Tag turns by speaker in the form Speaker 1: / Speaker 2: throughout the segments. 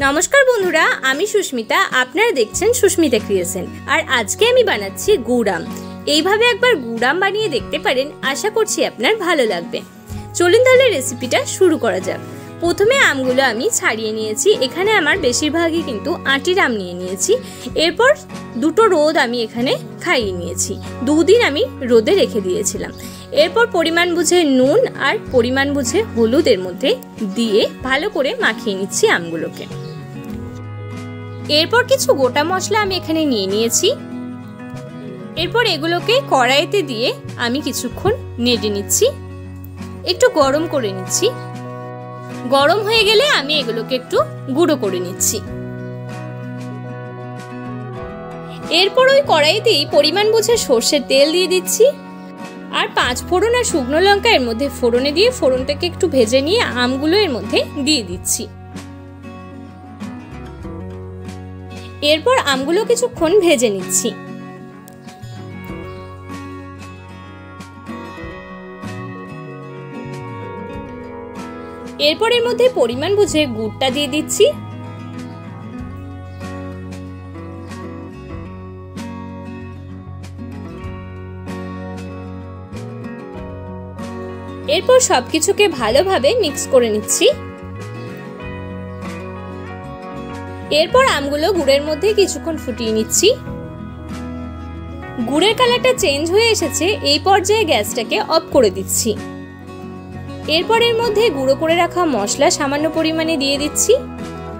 Speaker 1: নমস্কার বন্ধুরা, আমি সুস্মিতা। আপনারা দেখছেন সুস্মিতা ক্রিয়েশন। আর আজকে আমি বানাচ্ছি গুড় আম। এইভাবে একবার গুড় আম বানিয়ে দেখতে পারেন, আশা করছি আপনার ভালো লাগবে। চলুন তাহলে রেসিপিটা শুরু করা যাক। প্রথমে আমগুলো আমি ছাড়িয়ে নিয়েছি। এখানে আমার বেশিরভাগই কিন্তু আটির আম নিয়ে নিয়েছি। এরপর দুটো রোদ আমি এখানে খাইয়ে নিয়েছি। দুদিন আমি রোদে রেখে দিয়েছিলাম। এরপর পরিমাণ বুঝে নুন আর পরিমাণ বুঝে হলুদের মধ্যে দিয়ে ভালো করে মাখিয়ে নিচ্ছি আমগুলোকে। এরপর কিছু গোটা মশলা আমি এখানে নিয়ে নিয়েছি। এরপর এগুলোকে কড়াইতে দিয়ে আমি কিছুক্ষণ নেড়ে নিচ্ছি, একটু গরম করে নিচ্ছি। গরম হয়ে গেলে আমি এগুলোকে একটু গুঁড়ো করে নিচ্ছি। এরপর ওই কড়াইতেই পরিমাণ বুঝে সর্ষের তেল দিয়ে দিচ্ছি আর 5 ফোড়ন আর শুকনো লঙ্কা এর মধ্যে ফোড়নে দিয়ে ফোড়নটাকে একটু ভেজে নিয়ে আমগুলো এর মধ্যে দিয়ে দিচ্ছি। এরপর আমগুলো কিছুক্ষণ ভেজে নিচ্ছি। এরপর এর মধ্যে পরিমাণ বুঝে গুড়টা দিয়ে দিচ্ছি। এরপর সবকিছুকে ভালোভাবে মিক্স করে নিচ্ছি। এরপর আমগুলো গুড়ের মধ্যে কিছুক্ষণ ফুটিয়ে নিচ্ছি। গুড়ের কালারটা চেঞ্জ হয়ে এসেছে, এই পর্যায়ে গ্যাসটাকে অফ করে দিচ্ছি। এরপর এর মধ্যে গুঁড়ো করে রাখা মশলা সামান্য পরিমাণে দিয়ে দিচ্ছি।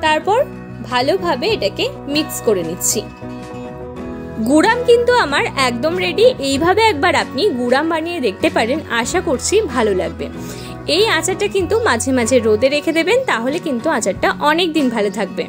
Speaker 1: তারপর ভালোভাবে এটাকে মিক্স করে নিচ্ছি। গুড় আম কিন্তু আমার একদম রেডি। এইভাবে একবার আপনি গুড় আম বানিয়ে দেখতে পারেন, আশা করছি ভালো লাগবে। এই আচারটা কিন্তু মাঝে মাঝে রোদে রেখে দেবেন, তাহলে কিন্তু আচারটা অনেক দিন ভালো থাকবে।